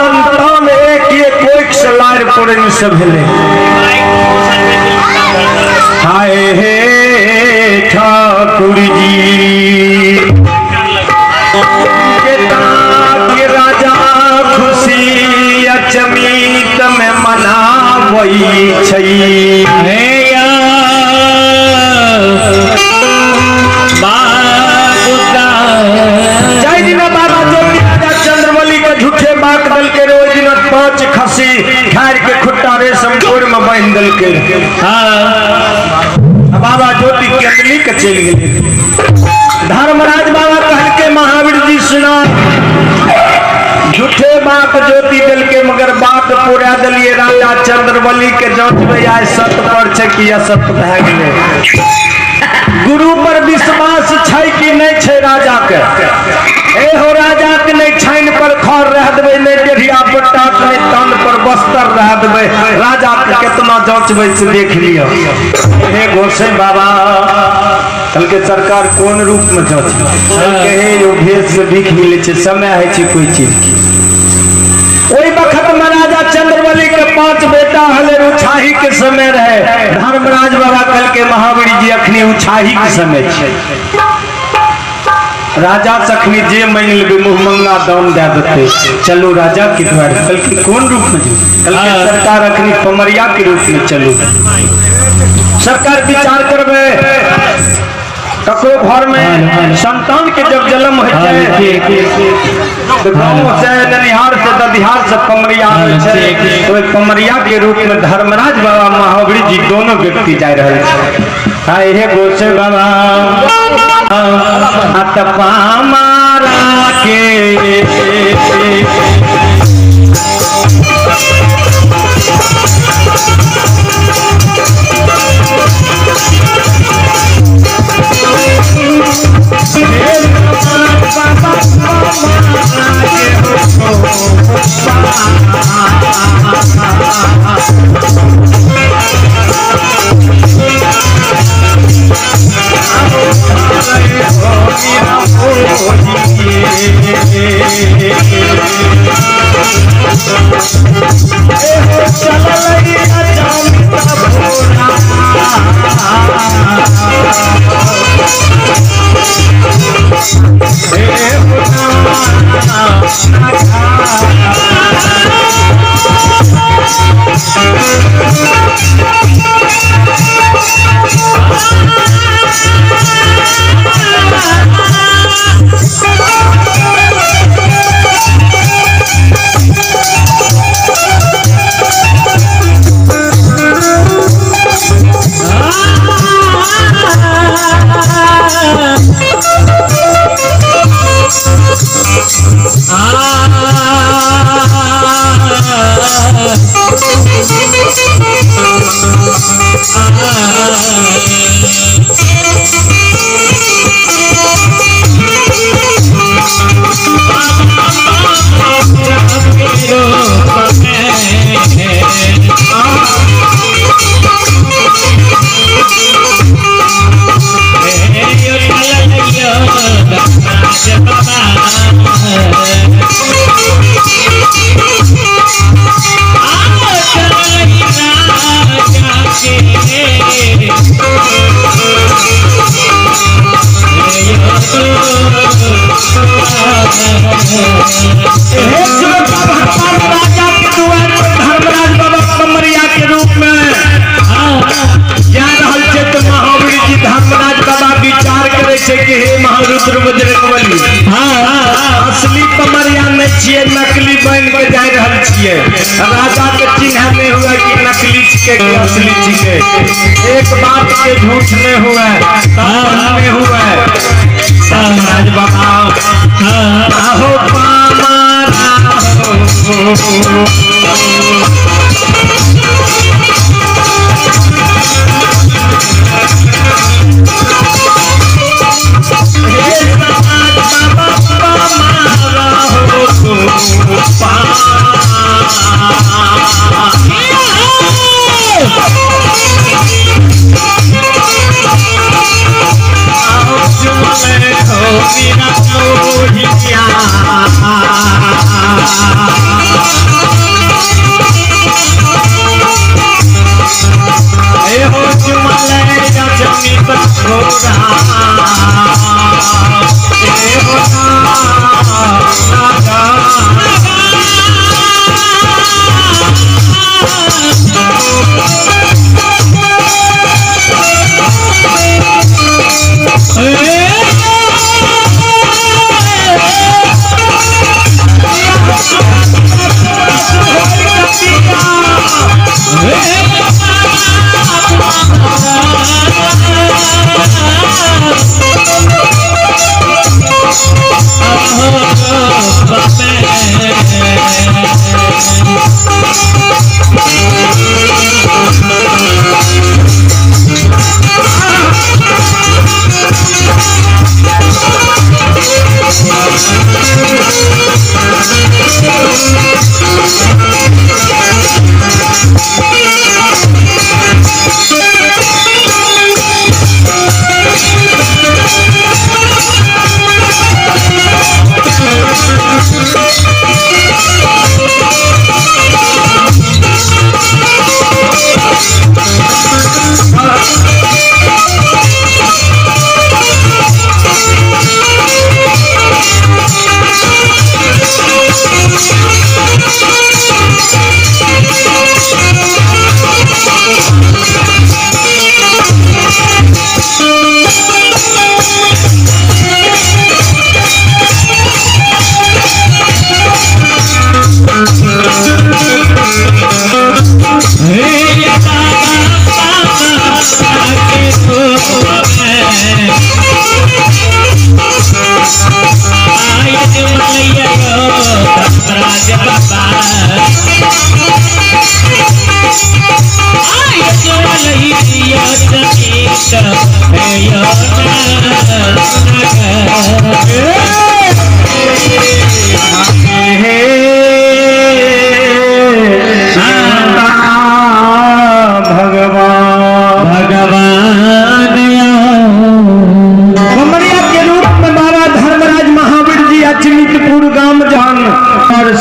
संतान एक से लार पड़े से भेले। हाय हे ठाकुर जी के राजा खुशी अचमीत में मनावई छई। जय दिन बाबा जोगी राजा चंद्रवली के झूठे बाक दल के रोज दिन 5 खसी खार के खुट्टा रेशम कोर में बांध दल के। बाबा ज्योति केतली के चल गए। धर्मराज बाबा कह के महावीर जी सुना झूठे बात ज्योति दल के मगर बात पूरा दलिए राजा चंद्रवली के जांच में आए सत पर छे कि असत भए गेले। गुरु पर विश्वास छै कि नहीं छै राजा के। ए हो राजा के नहीं छाइन पर खर रह देबे नहीं डेढ़िया पट्टा नहीं तन पर बस्तर रह देबे। राजा के कितना जांचबे से देख लियो। हे गोसे बाबा कल के सरकार कौन रूप में जांच कहे यो भेष से भीख मिले छे समय है छे कोई चीज की। ओई वक्त में राजा चंद्रवली के 5 बेटा हले उछाही के समय रहे। धर्मराज बाबा कल के महावीर जी अखनी उछाही के समय छे। राजा सखनी जे मान लेबे मुंह मंगा दान दे देते। चलो राजा के द्वार कल के कौन रूप में जो कल के सरकार अखनी पमरिया के रूप में चलो। सरकार विचार करबे ककरो घर में संतान के जब जन्म हो जाए गाँव से ननिहार से ददिहार से पमरिया तो पमरिया के रूप में धर्मराज बाबा महावीर जी दोनों व्यक्ति जा रहे थे। हाय हे गोसे बाबा अतपा मारा के धर्मराज बाबा पमरिया के रूप में जा रहल छे तो महावीर जी धर्मराज बाबा विचार करे छे कि हे महारुद्र बजरंगबली असली पमरिया नहीं छिए नकली बन के जा रहल छिए। राजा के चिन्ह नहीं हुआ कि नकली छिके कि असली छिके। एक बात के झूठ नहीं हुआ नहीं हुआ। धर्मराज बाबा आहो पामारा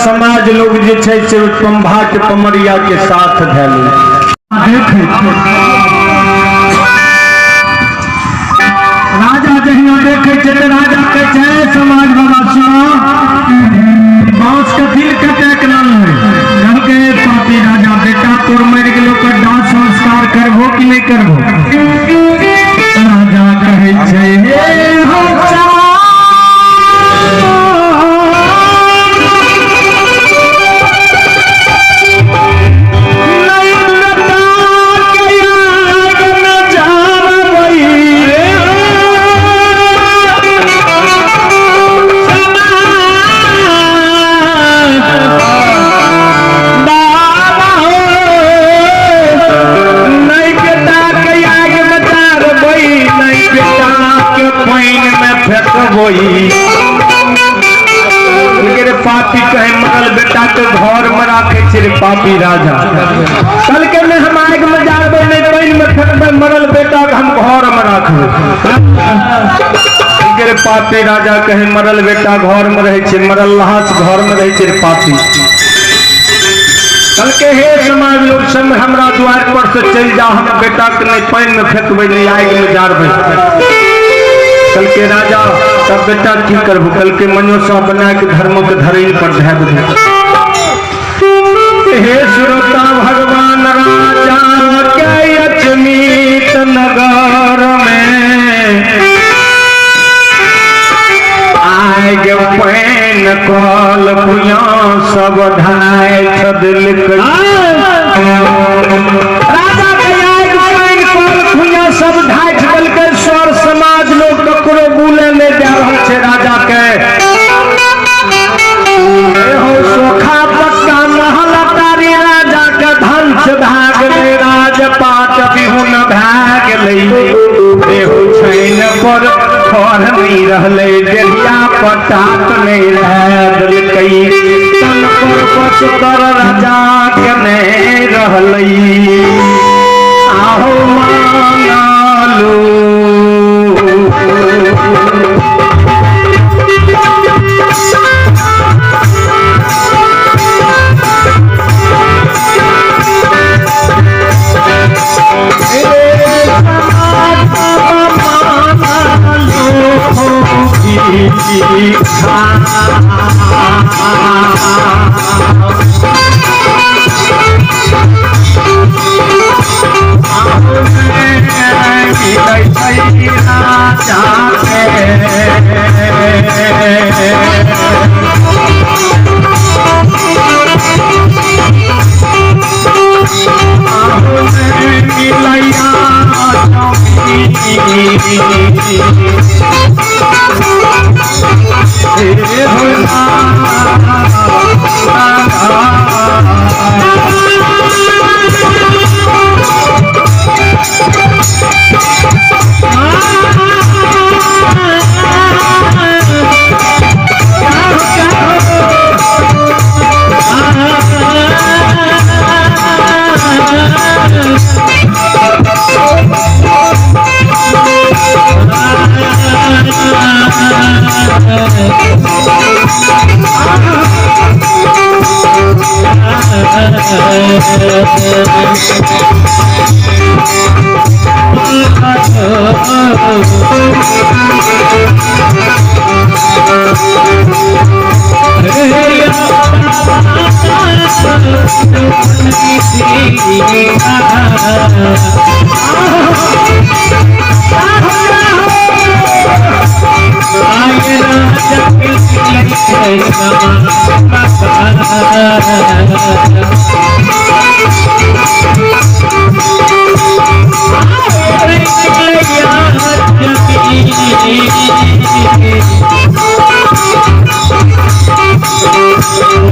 समाज लोग जे छै से पंभाट पमरिया के साथ धैलू राजा जहिना देखे छै तो राजा के छै समाज बाबा सुनो बांस के दिल कटे के न कहके पापी राजा बेटा तोर मर गेलो के दाह संस्कार करबो कि नहीं करबो राजा कहे छै हे हो पापी कहे मरल बेटा के घर में राखे छे पापी राजा कल के में हम आग में जाबे नहीं पानी में फेंकबे मरल बेटा के हम घर में राखबे के पापी राजा कहे मरल बेटा घर में रहे छे मरल लाश घर में रहे छे पापी कल के हे समाज लोग सब हमरा द्वार पर से चल जा हम बेटा के नहीं पानी में फेंकबे नहीं आग में जाबे कल के राजा तब बेटा की करबो कल के मनुष्य बना के धर्म के धरैल पर धै दे हे श्रोता भगवान राजा के अचमीत नगर में आए गे पैन कल पुया सब ढाई छदिल राजा के आए गे पैन कल पुया सब ढाई छदिल के स्वर समाज लोग ककरो बुले नहीं दे रहल छे राजा के हो सोखा पक्का महल तारी राजा के धन से भाग ले राजपाट बिहुन भाग ले देहु छैन पर खर नहीं रहले देलिया पटात नहीं रह कई तन पर बच कर राजा के नहीं रहले आहो मांगलो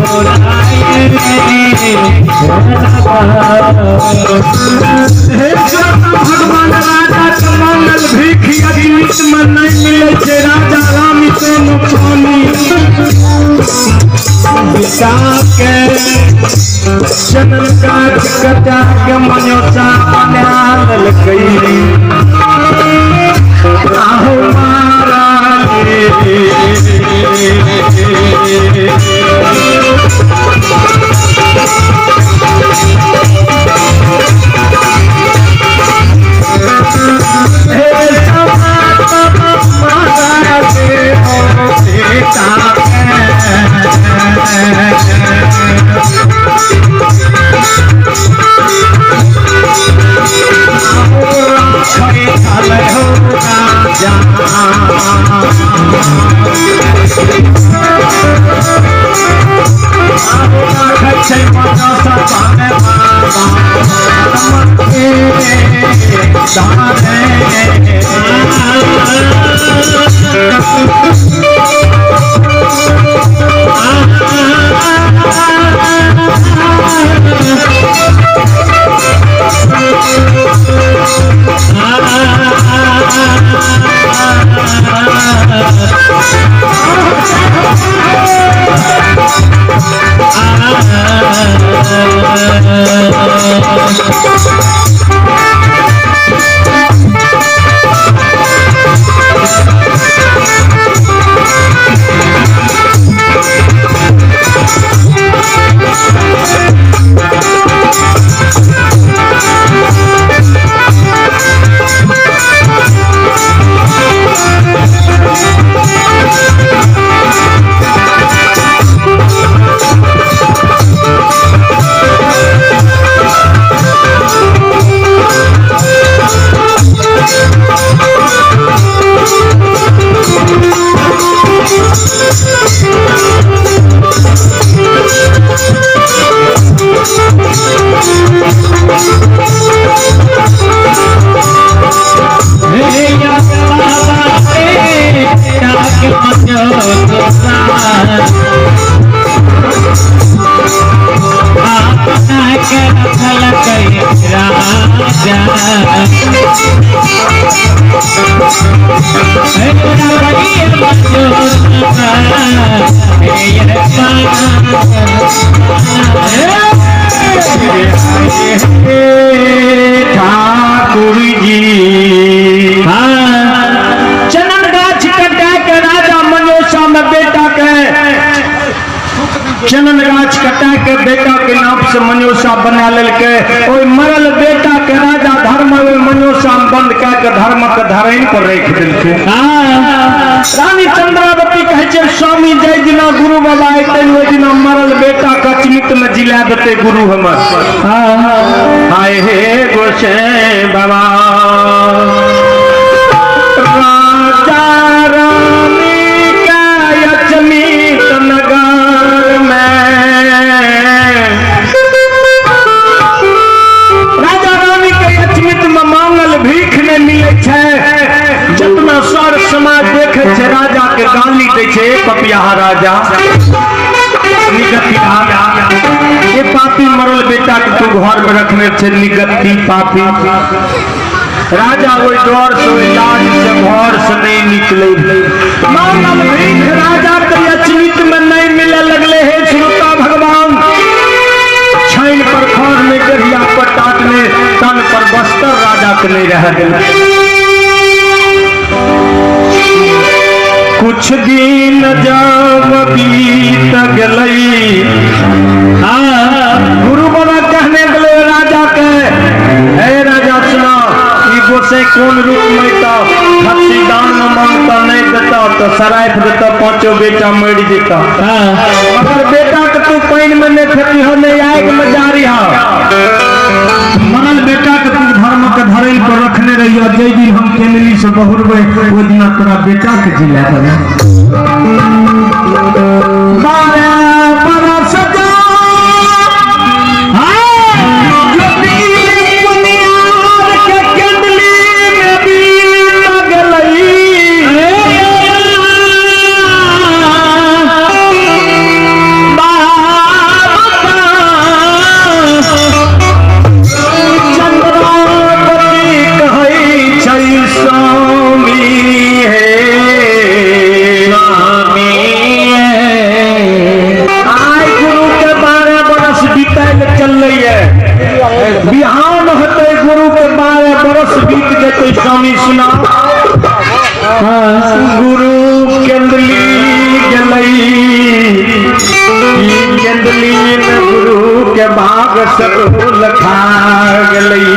Oh, भगवान राजा के मांगल भीख अजीत में नहीं मिले छे राजा राम सोनु पानी बिता के चंदन काट कटा के मनोसा बनाल कई आहो मारा ठाकुर जी चनन गाछ कटा के राजा मनोसा में बेटा के चनन गाछ कटा के बेटा के नाम से मनोसा बना लेलके ओई मरल बेटा के राजा धर्म में मनोसा बंद क के धर्म के धरैन पर रख देलके। रानी चंद्रावती कहे छे स्वामी जय दिना गुरु बाबा आते ओई दिना मरल बेटा के चिमित में जिला देते गुरु हमर। हाय हे गोसे बाबा राजा रानी का अचमित नगर में राजा रानी के अचमित में मांगल भीख ने मिले छे जितना सर समाज देखे छे राजा के गाली दे छे पपिया राजा ये पापी मरल बेटा के तू घर में रखने छे निगत्ती पापी राजा वो डर से लाज से घर से नहीं निकले मांगल भीख राजा के अचमित में नहीं मिले लगले हे श्रोता भगवान छैन पर खर में गढ़िया पर टाटने तन पर बस्तर राजा के नहीं रह गए। कुछ दिन जब बीत गई गुरु बाबा कहने गले राजा के हे राजा सुना से कौन रूप में तो हसी दान में मांगता नहीं देता तो सराइफ देता पांचों बेटा मर देता अगर बेटा के तू पानी में नहीं फेंकी हो नहीं आएगा में जारी हो मरल बेटा के तू धर्म के धरेल पर रखने रही जय दिन हम फैमिली से बहुरबे वो दिन तोरा बेटा के जिला बने बिहान होते गुरु के 12 बरस बीत जते स्वामी सुना गुरु केंदली गलई केंदली में गुरु के भाग सब लखा गलई